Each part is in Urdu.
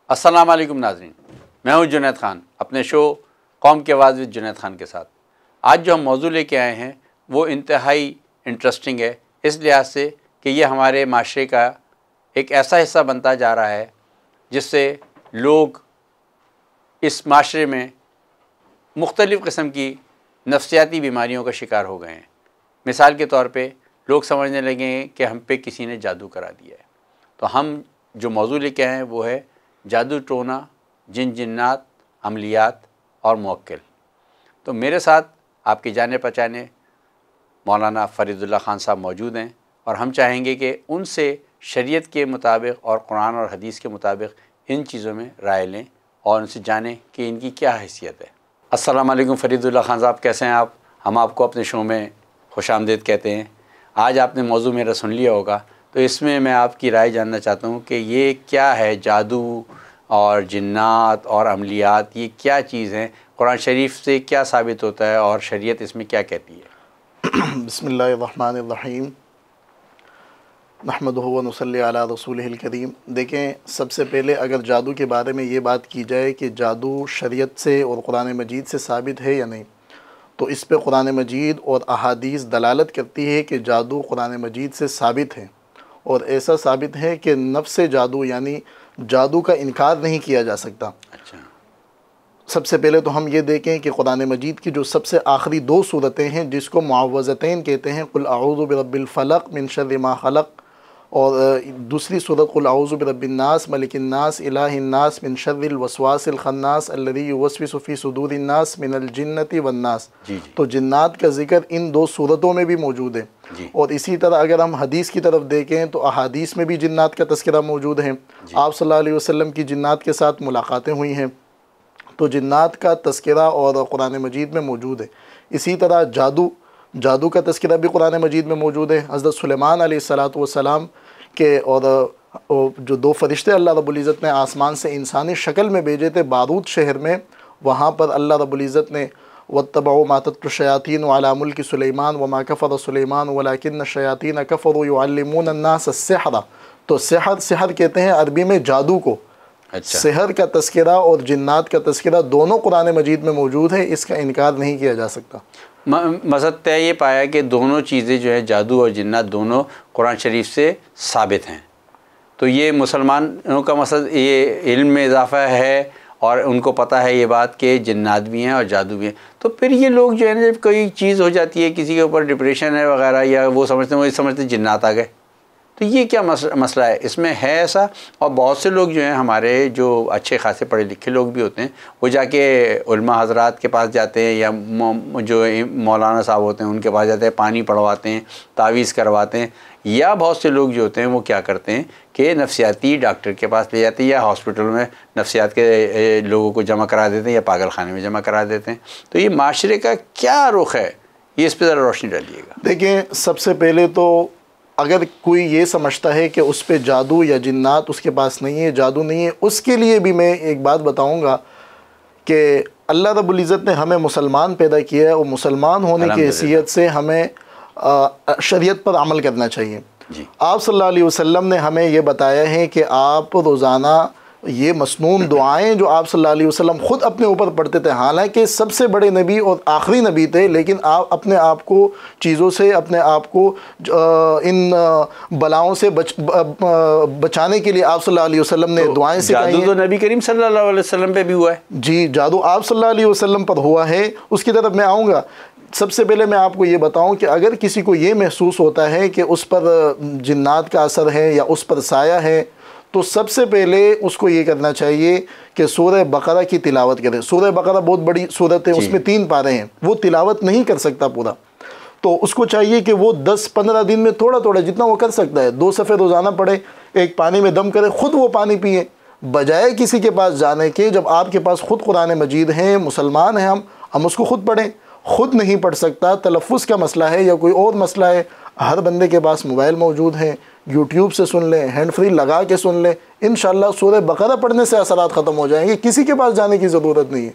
السلام علیکم ناظرین، میں ہوں جنید خان اپنے شو قوم کی آواز ود جنید خان کے ساتھ۔ آج جو ہم موضوع لے کے آئے ہیں وہ انتہائی انٹرسٹنگ ہے، اس لحاظ سے کہ یہ ہمارے معاشرے کا ایک ایسا حصہ بنتا جا رہا ہے جس سے لوگ اس معاشرے میں مختلف قسم کی نفسیاتی بیماریوں کا شکار ہو گئے ہیں۔ مثال کے طور پہ لوگ سمجھنے لگے ہیں کہ ہم پہ کسی نے جادو کرا دیا ہے۔ تو ہم جو موضوع لے کے آئے ہیں وہ ہے جادو ٹونا، جن جنات، عملیات اور موکل۔ تو میرے ساتھ آپ کے جانے پہچانے مولانا فرید اللہ خان صاحب موجود ہیں، اور ہم چاہیں گے کہ ان سے شریعت کے مطابق اور قرآن اور حدیث کے مطابق ان چیزوں میں رائے لیں اور ان سے جانیں کہ ان کی کیا حیثیت ہے۔ السلام علیکم فرید اللہ خان صاحب، کیسے ہیں آپ؟ ہم آپ کو اپنے شو میں خوش آمدید کہتے ہیں۔ آج آپ نے موضوع میرا سن لیا ہوگا، تو اس میں میں آپ کی رائے جاننا چاہتا ہوں کہ یہ کیا ہے، جادو اور جنات اور عملیات، یہ کیا چیز ہیں؟ قرآن شریف سے کیا ثابت ہوتا ہے اور شریعت اس میں کیا کہتی ہے؟ بسم اللہ الرحمن الرحیم، نحمدہ و نصلی علی رسولہ الکریم۔ دیکھیں، سب سے پہلے اگر جادو کے بارے میں یہ بات کی جائے کہ جادو شریعت سے اور قرآن مجید سے ثابت ہے یا نہیں، تو اس پہ قرآن مجید اور احادیث دلالت کرتی ہے کہ جادو قرآن مجید سے ثابت ہے، اور ایسا ثابت ہے کہ نفس جادو یعنی جادو کا انکار نہیں کیا جا سکتا۔ اچھا، سب سے پہلے تو ہم یہ دیکھیں کہ قرآن مجید کی جو سب سے آخری دو صورتیں ہیں جس کو معوذتین کہتے ہیں، قل اعوذ برب الفلق من شر ما خلق، اور دوسری صورت قل اعوذ برب الناس ملک الناس الہ الناس من شر الوسواس الخناس الذی یوسوس فی صدور الناس من الجنۃ والناس۔ تو جنات کا ذکر ان دو صورتوں میں بھی موجود ہے۔ اور اسی طرح اگر ہم حدیث کی طرف دیکھیں تو احادیث میں بھی جنات کا تذکرہ موجود ہے۔ آپ صلی اللہ علیہ وسلم کی جنات کے ساتھ ملاقاتیں ہوئی ہیں، تو جنات کا تذکرہ اور قرآن مجید میں موجود ہے۔ اسی طرح جادو کا تذکرہ بھی قرآن مجید میں موجود ہے۔ حضرت سلیمان علیہ السلام کے اور جو دو فرشتے اللہ رب العزت نے آسمان سے انسانی شکل میں بھیجے تھے باروت شہر میں، وہاں پر اللہ رب العزت نے وَاتَّبَعُوا مَا تَتْلُو الشَّيَاطِينُ عَلَىٰ مُلْكِ سُلَيْمَانَ وَمَا كَفَرَ سُلَيْمَانُ وَلَٰكِنَّ الشَّيَاطِينَ كَفَرُوا يُعَلِّمُونَ النَّاسَ السِّحْرَ۔ تو سحر کہتے ہیں عربی میں جادو کو۔ سحر کا تذکرہ اور جنات کا تذکرہ دونوں قرآن مجید میں موجود ہے، اس کا انکار نہیں کیا جا سکتا۔ مذہب طے یہ پایا کہ دونوں چیزیں جو ہیں، جادو اور جنات، دونوں قرآن شریف سے ثابت ہیں۔ تو یہ مسلمانوں کا مقصد یہ علم میں اضافہ ہے، اور ان کو پتہ ہے یہ بات کہ جنات بھی ہیں اور جادو بھی ہیں۔ تو پھر یہ لوگ جو ہے نا، جب کوئی چیز ہو جاتی ہے، کسی کے اوپر ڈپریشن ہے وغیرہ، یا وہ سمجھتے جنات آ گئے، تو یہ کیا مسئلہ ہے؟ اس میں ہے ایسا؟ اور بہت سے لوگ جو ہیں ہمارے، جو اچھے خاصے پڑھے لکھے لوگ بھی ہوتے ہیں، وہ جا کے علماء حضرات کے پاس جاتے ہیں، یا جو مولانا صاحب ہوتے ہیں ان کے پاس جاتے ہیں، پانی پڑھواتے ہیں، تعویذ کرواتے ہیں، یا بہت سے لوگ جو ہوتے ہیں وہ کیا کرتے ہیں کہ نفسیاتی ڈاکٹر کے پاس لے جاتے ہیں، یا ہاسپٹل میں نفسیات کے لوگوں کو جمع کرا دیتے ہیں، یا پاگل خانے میں جمع کرا دیتے ہیں۔ تو یہ معاشرے کا کیا رخ ہے؟ یہ اس پہ ذرا روشنی ڈالیے گا۔ دیکھیں، سب سے پہلے تو اگر کوئی یہ سمجھتا ہے کہ اس پہ جادو یا جنات اس کے پاس نہیں ہے، جادو نہیں ہے، اس کے لیے بھی میں ایک بات بتاؤں گا کہ اللہ رب العزت نے ہمیں مسلمان پیدا کیا ہے، اور مسلمان ہونے کی حیثیت سے ہمیں شریعت پر عمل کرنا چاہیے۔ آپ صلی اللہ علیہ وسلم نے ہمیں یہ بتایا ہے کہ آپ روزانہ یہ مسنون دعائیں جو آپ صلی اللہ علیہ وسلم خود اپنے اوپر پڑھتے تھے، حالانکہ سب سے بڑے نبی اور آخری نبی تھے، لیکن آپ اپنے آپ کو چیزوں سے، اپنے آپ کو ان بلاؤں سے بچانے کے لیے آپ صلی اللہ علیہ وسلم نے دعائیں سکھائی ہیں۔ جادو تو نبی کریم صلی اللہ علیہ وسلم پہ بھی ہوا ہے۔ جی، جادو آپ صلی اللہ علیہ وسلم پر ہوا ہے، اس کی طرف میں آؤں گا۔ سب سے پہلے میں آپ کو یہ بتاؤں کہ اگر کسی کو یہ محسوس ہوتا ہے کہ اس پر جنات کا اثر ہے یا اس پر سایہ ہے، تو سب سے پہلے اس کو یہ کرنا چاہیے کہ سورہ بقرہ کی تلاوت کرے۔ سورہ بقرہ بہت بڑی سورت ہے، اس میں 3 پارے ہیں، وہ تلاوت نہیں کر سکتا پورا، تو اس کو چاہیے کہ وہ 10-15 دن میں تھوڑا تھوڑا جتنا وہ کر سکتا ہے 2 صفحے روزانہ پڑھے، ایک پانی میں دم کرے، خود وہ پانی پیئے، بجائے کسی کے پاس جانے کے۔ جب آپ کے پاس خود قرآن مجید ہیں، مسلمان ہیں ہم اس کو خود پڑھیں۔ خود نہیں پڑھ سکتا، تلفظ کا مسئلہ ہے یا کوئی اور مسئلہ ہے، ہر بندے کے پاس موبائل موجود ہیں، یوٹیوب سے سن لیں، ہینڈ فری لگا کے سن لیں، انشاءاللہ سورہ بقرہ پڑھنے سے اثرات ختم ہو جائیں گے، کسی کے پاس جانے کی ضرورت نہیں ہے۔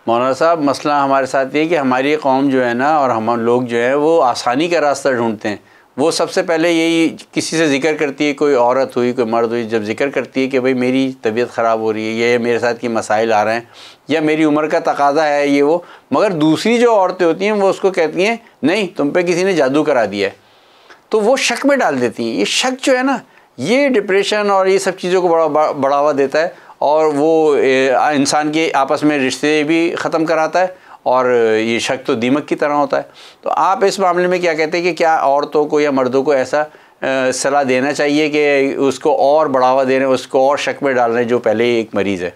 مولانا صاحب، مسئلہ ہمارے ساتھ یہ ہے کہ ہماری قوم جو ہے نا، اور ہم لوگ جو ہیں وہ آسانی کا راستہ ڈھونڈتے ہیں، وہ سب سے پہلے یہی کسی سے ذکر کرتی ہے، کوئی عورت ہوئی کوئی مرد ہوئی، جب ذکر کرتی ہے کہ بھئی میری طبیعت خراب ہو رہی ہے، یہ میرے ساتھ یہ مسائل آ رہے ہیں، یا میری عمر کا تقاضا ہے یہ وہ، مگر دوسری جو عورتیں ہوتی ہیں وہ اس کو کہتی ہیں نہیں تم پہ کسی نے جادو کرا دیا ہے، تو وہ شک میں ڈال دیتی ہیں۔ یہ شک جو ہے نا، یہ ڈپریشن اور یہ سب چیزوں کو بڑھاوا دیتا ہے، اور وہ انسان کے آپس میں رشتے بھی ختم کراتا ہے، اور یہ شک تو دیمک کی طرح ہوتا ہے۔ تو آپ اس معاملے میں کیا کہتے ہیں کہ کیا عورتوں کو یا مردوں کو ایسا صلاح دینا چاہیے کہ اس کو اور بڑھاوا دینے، اس کو اور شک میں ڈالنے جو پہلے ہی ایک مریض ہے؟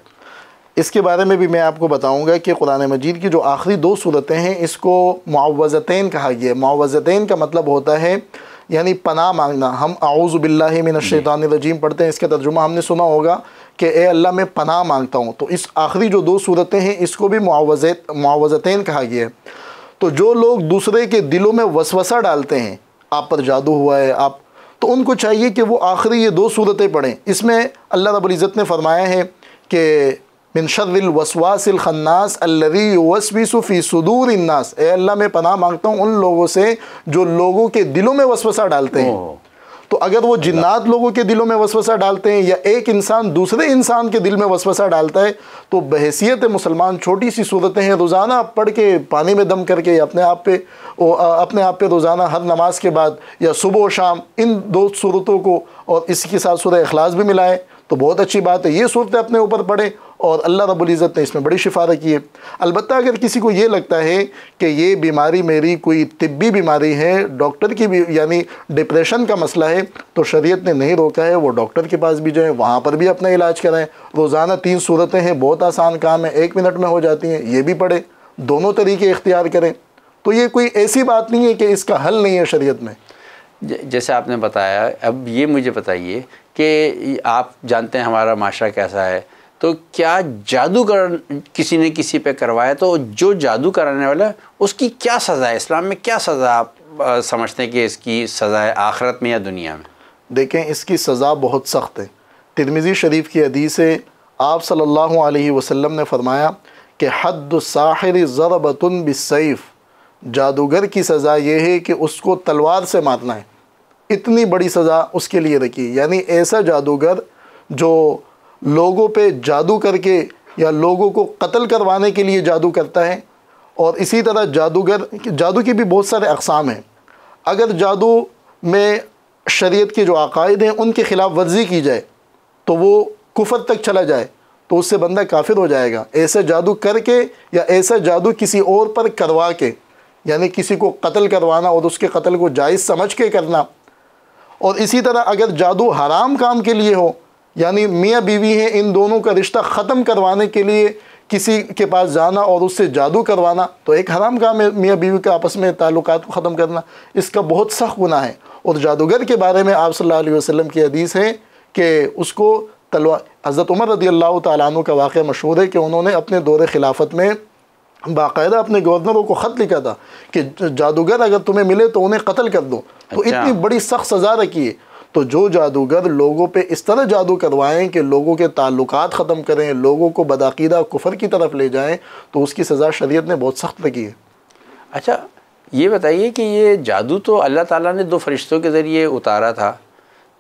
اس کے بارے میں بھی میں آپ کو بتاؤں گا کہ قرآن مجید کی جو آخری 2 صورتیں ہیں اس کو معوذتین کہا گیا ہے۔ معوذتین کا مطلب ہوتا ہے یعنی پناہ مانگنا۔ ہم اعوذ باللہ من الشیطان الرجیم پڑھتے ہیں، اس کا ترجمہ ہم نے سنا ہوگا کہ اے اللہ میں پناہ مانگتا ہوں، تو اس آخری جو 2 صورتیں ہیں اس کو بھی معوذتین کہا گیا ہے۔ تو جو لوگ دوسرے کے دلوں میں وسوسہ ڈالتے ہیں، آپ پر جادو ہوا ہے تو ان کو چاہیے کہ وہ آخری یہ 2 صورتیں پڑھیں۔ اس میں اللہ رب العزت نے فرمایا ہے کہ من شر الوسواس الخناس الذی یوسوس فی صدور الناس، اے اللہ میں پناہ مانگتا ہوں ان لوگوں سے جو لوگوں کے دلوں میں وسوسہ ڈالتے ہیں۔ تو اگر وہ جنات لوگوں کے دلوں میں وسوسہ ڈالتے ہیں یا ایک انسان دوسرے انسان کے دل میں وسوسہ ڈالتا ہے، تو بحیثیت مسلمان چھوٹی سی صورتیں ہیں، روزانہ پڑھ کے پانی میں دم کر کے اپنے آپ پہ روزانہ ہر نماز کے بعد یا صبح و شام ان 2 صورتوں کو اور اس کے ساتھ سورہ اخلاص بھی ملائیں تو بہت اچھی بات ہے۔ یہ صورتیں اپنے اوپر پڑھیں اور اللہ رب العزت نے اس میں بڑی شفا رکھی ہے۔ البتہ اگر کسی کو یہ لگتا ہے کہ یہ بیماری میری کوئی طبی بیماری ہے، ڈاکٹر کی بھی یعنی ڈپریشن کا مسئلہ ہے، تو شریعت نے نہیں روکا ہے، وہ ڈاکٹر کے پاس بھی جائیں، وہاں پر بھی اپنا علاج کرائیں۔ روزانہ 3 صورتیں ہیں، بہت آسان کام ہے، 1 منٹ میں ہو جاتی ہیں، یہ بھی پڑھیں، دونوں طریقے اختیار کریں۔ تو یہ کوئی ایسی بات نہیں ہے کہ اس کا حل نہیں ہے شریعت میں۔ جیسے آپ نے بتایا، اب یہ مجھے بتائیے کہ آپ جانتے ہیں ہمارا معاشرہ کیسا ہے، تو کیا جادو کسی نے کسی پہ کروایا تو جو جادو کرانے والا ہے اس کی کیا سزا ہے؟ اسلام میں کیا سزا آپ سمجھتے ہیں کہ اس کی سزا ہے، آخرت میں یا دنیا میں؟ دیکھیں اس کی سزا بہت سخت ہے۔ ترمذی شریف کی حدیث ہے، آپ صلی اللہ علیہ وسلم نے فرمایا کہ حد الساحر ضربۃ بالسیف، جادوگر کی سزا یہ ہے کہ اس کو تلوار سے مارنا ہے۔ اتنی بڑی سزا اس کے لیے رکھی، یعنی ایسا جادوگر جو لوگوں پہ جادو کر کے یا لوگوں کو قتل کروانے کے لیے جادو کرتا ہے۔ اور اسی طرح جادو کی بھی بہت سارے اقسام ہیں۔ اگر جادو میں شریعت کے جو عقائد ہیں ان کے خلاف ورزی کی جائے تو وہ کفر تک چلا جائے تو اس سے بندہ کافر ہو جائے گا۔ ایسا جادو کر کے یا ایسا جادو کسی اور پر کروا کے، یعنی کسی کو قتل کروانا اور اس کے قتل کو جائز سمجھ کے کرنا۔ اور اسی طرح اگر جادو حرام کام کے لیے ہو، یعنی میاں بیوی ہیں، ان دونوں کا رشتہ ختم کروانے کے لیے کسی کے پاس جانا اور اس سے جادو کروانا، تو ایک حرام کام ہے میاں بیوی کے آپس میں تعلقات کو ختم کرنا، اس کا بہت سخت گناہ ہے۔ اور جادوگر کے بارے میں آپ صلی اللہ علیہ وسلم کی حدیث ہے کہ اس کو تلوار، حضرت عمر رضی اللہ تعالیٰ عنہ کا واقعہ مشہور ہے کہ انہوں نے اپنے دور خلافت میں باقاعدہ اپنے گورنروں کو خط لکھا تھا کہ جادوگر اگر تمہیں ملے تو انہیں قتل کر دو۔ تو اتنی بڑی سخت سزا رکھی ہے۔ تو جو جادوگر لوگوں پہ اس طرح جادو کروائیں کہ لوگوں کے تعلقات ختم کریں، لوگوں کو بدعقیدہ کفر کی طرف لے جائیں، تو اس کی سزا شریعت نے بہت سخت رکھی ہے۔ اچھا یہ بتائیے کہ یہ جادو تو اللہ تعالیٰ نے 2 فرشتوں کے ذریعے اتارا تھا،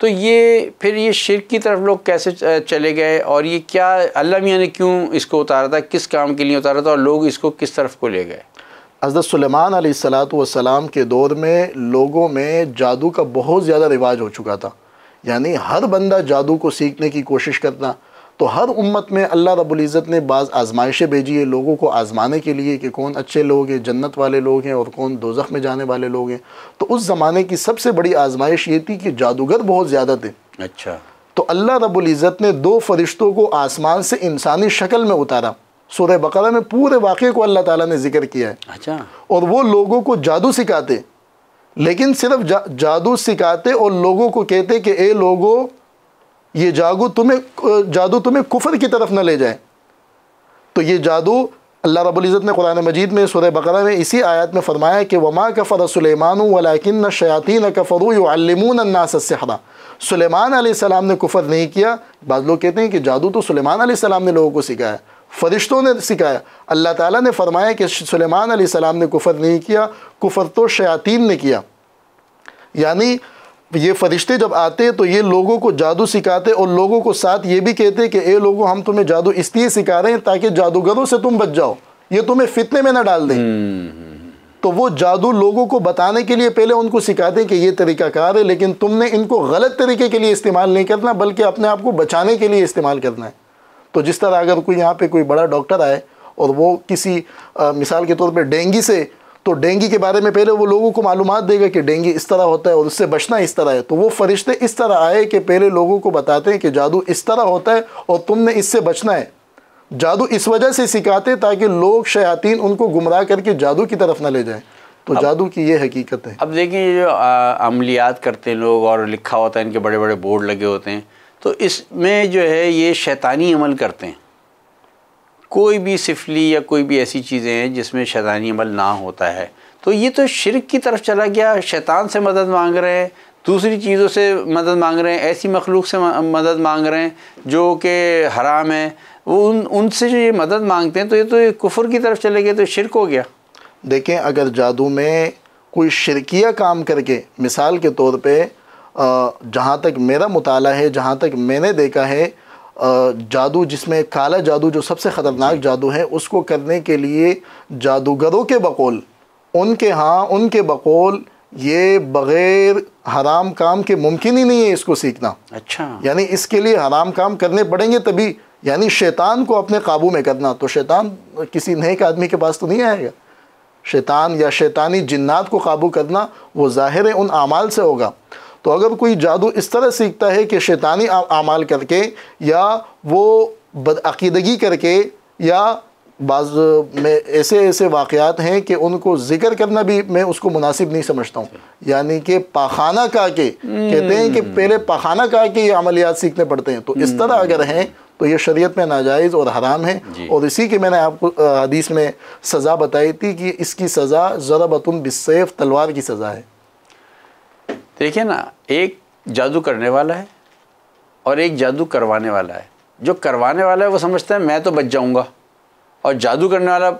تو یہ پھر یہ شرک کی طرف لوگ کیسے چلے گئے، اور یہ کیا اللہ میاں نے کیوں اس کو اتارا تھا، کس کام کے لیے اتارا تھا، اور لوگ اس کو کس طرف کو لے گئے؟ حضرت سلیمان علیہ السلام کے دور میں لوگوں میں جادو کا بہت زیادہ رواج ہو چکا تھا، یعنی ہر بندہ جادو کو سیکھنے کی کوشش کرتا۔ تو ہر امت میں اللہ رب العزت نے بعض آزمائشیں بھیجی ہے لوگوں کو آزمانے کے لیے کہ کون اچھے لوگ ہیں، جنت والے لوگ ہیں، اور کون دوزخ میں جانے والے لوگ ہیں۔ تو اس زمانے کی سب سے بڑی آزمائش یہ تھی کہ جادوگر بہت زیادہ تھے۔ اچھا، تو اللہ رب العزت نے 2 فرشتوں کو آسمان سے انسانی شکل میں اتارا۔ سورہ بقرہ میں پورے واقعے کو اللہ تعالیٰ نے ذکر کیا ہے۔ اچھا، اور وہ لوگوں کو جادو سکھاتے، لیکن صرف جادو سکھاتے اور لوگوں کو کہتے کہ اے لوگوں یہ جادو تمہیں کفر کی طرف نہ لے جائے۔ تو یہ جادو اللہ رب العزت نے قرآن مجید میں سورہ بقرہ میں اسی آیت میں فرمایا کہ وما کفر سلیمان ولکن الشیاطین کفروا یعلمون الناس السحر۔ سلیمان علیہ السلام نے کفر نہیں کیا۔ بعض لوگ کہتے ہیں کہ جادو تو سلیمان علیہ السلام نے لوگوں کو سکھایا، فرشتوں نے سکھایا۔ اللہ تعالیٰ نے فرمایا کہ سلیمان علیہ السلام نے کفر نہیں کیا، کفر تو شیاطین نے کیا۔ یعنی یہ فرشتے جب آتے تو یہ لوگوں کو جادو سکھاتے اور لوگوں کو ساتھ یہ بھی کہتے کہ اے لوگوں ہم تمہیں جادو اس لیے سکھا رہے ہیں تاکہ جادوگروں سے تم بچ جاؤ، یہ تمہیں فتنے میں نہ ڈال دیں۔ تو وہ جادو لوگوں کو بتانے کے لیے پہلے ان کو سکھاتے کہ یہ طریقہ کار ہے، لیکن تم نے ان کو غلط طریقے کے لیے استعمال نہیں کرنا بلکہ اپنے آپ کو بچانے کے لیے استعمال کرنا ہے۔ تو جس طرح اگر کوئی یہاں پہ کوئی بڑا ڈاکٹر آئے اور وہ کسی مثال کے طور پہ ڈینگی سے، تو ڈینگی کے بارے میں پہلے وہ لوگوں کو معلومات دے گا کہ ڈینگی اس طرح ہوتا ہے اور اس سے بچنا اس طرح ہے، تو وہ فرشتے اس طرح آئے کہ پہلے لوگوں کو بتاتے ہیں کہ جادو اس طرح ہوتا ہے اور تم نے اس سے بچنا ہے۔ جادو اس وجہ سے سکھاتے تاکہ لوگ شیاطین ان کو گمراہ کر کے جادو کی طرف نہ لے جائیں۔ تو جادو کی یہ حقیقت ہے۔ اب دیکھیں یہ جو عملیات کرتے ہیں لوگ اور لکھا ہوتا ہے، ان کے بڑے بڑے بورڈ لگے ہوتے ہیں، تو اس میں جو ہے یہ شیطانی عمل کرتے ہیں۔ کوئی بھی سفلی یا کوئی بھی ایسی چیزیں ہیں جس میں شیطانی عمل نہ ہوتا ہے، تو یہ تو شرک کی طرف چلا گیا، شیطان سے مدد مانگ رہے ہیں، دوسری چیزوں سے مدد مانگ رہے ہیں، ایسی مخلوق سے مدد مانگ رہے ہیں جو کہ حرام ہے، وہ ان سے جو یہ مدد مانگتے ہیں تو یہ تو کفر کی طرف چلے گئے، تو شرک ہو گیا۔ دیکھیں اگر جادو میں کوئی شرکیہ کام کر کے، مثال کے طور پہ جہاں تک میرا مطالعہ ہے، جہاں تک میں نے دیکھا ہے، جادو جس میں کالا جادو جو سب سے خطرناک جادو ہے، اس کو کرنے کے لیے جادوگروں کے بقول، ان کے بقول یہ بغیر حرام کام کے ممکن ہی نہیں ہے اس کو سیکھنا۔ اچھا، یعنی اس کے لیے حرام کام کرنے پڑیں گے تبھی، یعنی شیطان کو اپنے قابو میں کرنا۔ تو شیطان کسی نیک آدمی کے پاس تو نہیں آئے گا، شیطان یا شیطانی جنات کو قابو کرنا وہ ظاہر ان اعمال سے ہوگا۔ تو اگر کوئی جادو اس طرح سیکھتا ہے کہ شیطانی اعمال کر کے یا وہ بدعقیدگی کر کے، یا بعض میں ایسے واقعات ہیں کہ ان کو ذکر کرنا بھی میں اس کو مناسب نہیں سمجھتا ہوں، یعنی کہ پاخانہ کہا کے کہتے ہیں کہ پہلے پاخانہ کہا کے یہ عملیات سیکھنے پڑتے ہیں، تو اس طرح اگر ہیں تو یہ شریعت میں ناجائز اور حرام ہے۔ اور اسی کے میں نے آپ کو حدیث میں سزا بتائی تھی کہ اس کی سزا ضربۃ بالسیف، تلوار کی سزا ہے۔ دیکھیں نا، ایک جادو کرنے والا ہے اور ایک جادو کروانے والا ہے۔ جو کروانے والا ہے وہ سمجھتا ہے میں تو بچ جاؤں گا، اور جادو کرنے والا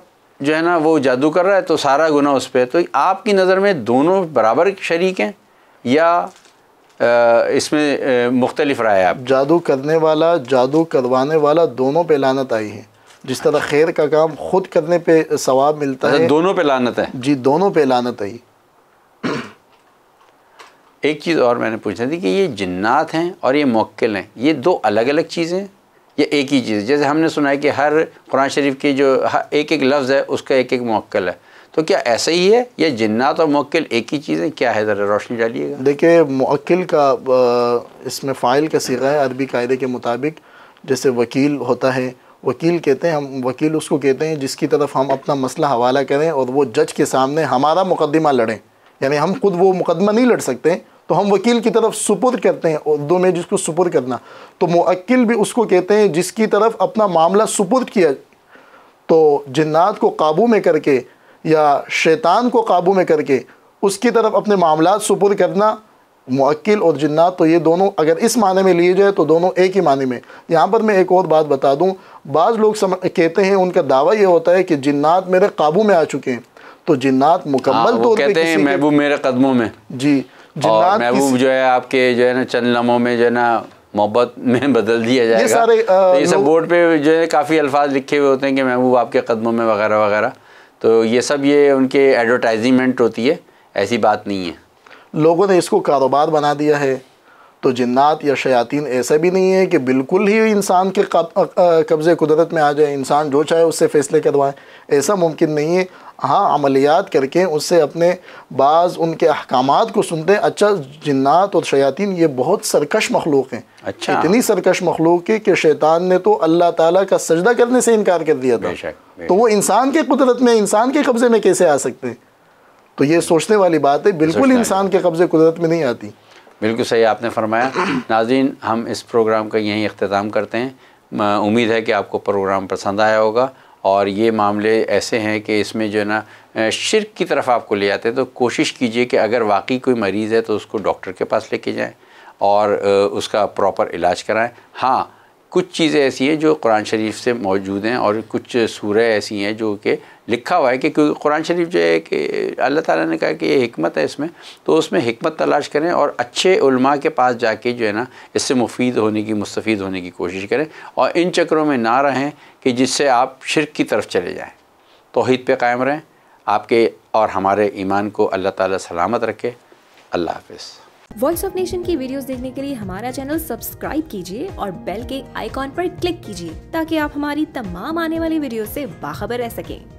جو ہے نا وہ جادو کر رہا ہے تو سارا گناہ اس پہ۔ تو آپ کی نظر میں دونوں برابر شریک ہیں یا اس میں مختلف رائے آپ؟ جادو کرنے والا، جادو کروانے والا، دونوں پہ لعنت آئی ہے۔ جس طرح خیر کا کام خود کرنے پہ ثواب ملتا ہے، دونوں پہ لعنت ہے؟ جی، دونوں پہ لعنت آئی۔ ایک چیز اور میں نے پوچھا تھی کہ یہ جنات ہیں اور یہ موکل ہیں، یہ دو الگ الگ چیزیں یہ ایک ہی چیز؟ جیسے ہم نے سنا ہے کہ ہر قرآن شریف کی جو ایک ایک لفظ ہے اس کا ایک ایک موکل ہے، تو کیا ایسا ہی ہے یا جنات اور موکل ایک ہی چیز ہے؟ کیا ہے، ذرا روشنی ڈالیے گا۔ دیکھیں موکل کا اس میں فاعل کا صیغہ ہے عربی قاعدے کے مطابق۔ جیسے وکیل ہوتا ہے، وکیل کہتے ہیں ہم، وکیل اس کو کہتے ہیں جس کی طرف ہم اپنا مسئلہ حوالہ کریں اور وہ جج کے سامنے ہمارا مقدمہ لڑیں، یعنی ہم خود وہ مقدمہ نہیں لڑ سکتے تو ہم وکیل کی طرف سپرد کرتے ہیں، اردو میں جس کو سپرد کرنا۔ تو موکل بھی اس کو کہتے ہیں جس کی طرف اپنا معاملہ سپرد کیا۔ تو جنات کو قابو میں کر کے یا شیطان کو قابو میں کر کے اس کی طرف اپنے معاملات سپرد کرنا، موکل اور جنات، تو یہ دونوں اگر اس معنی میں لیے جائے تو دونوں ایک ہی معنی میں۔ یہاں پر میں ایک اور بات بتا دوں، بعض لوگ کہتے ہیں، ان کا دعویٰ یہ ہوتا ہے کہ جنات میرے قابو میں آ چکے ہیں، تو جنات مکمل طور پہ کہتے ہیں محبوب میرے قدموں میں۔ جی، جنات محبوب جو ہے آپ کے جو ہے نا چند لمحوں میں جو ہے نا محبت میں بدل دیا جائے گا۔ یہ سب بورڈ پہ جو ہے کافی الفاظ لکھے ہوئے ہوتے ہیں کہ محبوب آپ کے قدموں میں وغیرہ وغیرہ، تو یہ سب یہ ان کے ایڈورٹائزمنٹ ہوتی ہے، ایسی بات نہیں ہے۔ لوگوں نے اس کو کاروبار بنا دیا ہے۔ تو جنات یا شیاطین ایسا بھی نہیں ہے کہ بالکل ہی انسان کے قبضے قدرت میں آ جائے، انسان جو چاہے اس سے فیصلے کروائے، ایسا ممکن نہیں ہے۔ ہاں، عملیات کر کے اس سے اپنے بعض ان کے احکامات کو سنتے ہیں۔ اچھا، جنات اور شیاطین یہ بہت سرکش مخلوق ہیں، اچھا، اتنی سرکش مخلوق ہے کہ شیطان نے تو اللہ تعالیٰ کا سجدہ کرنے سے انکار کر دیا تھا، تو وہ انسان کے قدرت میں، انسان کے قبضے میں کیسے آ سکتے ہیں؟ تو یہ سوچنے والی بات ہے، بالکل انسان کے قبضے قدرت میں نہیں آتی۔ بالکل صحیح آپ نے فرمایا۔ ناظرین، ہم اس پروگرام کا یہیں اختتام کرتے ہیں۔ امید ہے کہ آپ کو پروگرام پسند آیا ہوگا، اور یہ معاملے ایسے ہیں کہ اس میں جو ہے نا شرک کی طرف آپ کو لے آتے ہیں، تو کوشش کیجئے کہ اگر واقعی کوئی مریض ہے تو اس کو ڈاکٹر کے پاس لے کے جائیں اور اس کا پراپر علاج کرائیں۔ ہاں، کچھ چیزیں ایسی ہیں جو قرآن شریف سے موجود ہیں اور کچھ سورہ ایسی ہیں جو کہ لکھا ہوا ہے کہ قرآن شریف جو ہے کہ اللہ تعالیٰ نے کہا کہ یہ حکمت ہے اس میں، تو اس میں حکمت تلاش کریں اور اچھے علماء کے پاس جا کے جو ہے نا اس سے مفید ہونے کی، مستفید ہونے کی کوشش کریں اور ان چکروں میں نہ رہیں کہ جس سے آپ شرک کی طرف چلے جائیں۔ توحید پہ قائم رہیں، آپ کے اور ہمارے ایمان کو اللہ تعالیٰ سلامت رکھے۔ اللہ حافظ۔ وائس آف نیشن کی ویڈیوز دیکھنے کے لیے ہمارا چینل سبسکرائب کیجیے اور بیل کے آئیکن پر کلک کیجیے تاکہ آپ ہماری تمام آنے والی ویڈیوز سے باخبر رہ سکیں۔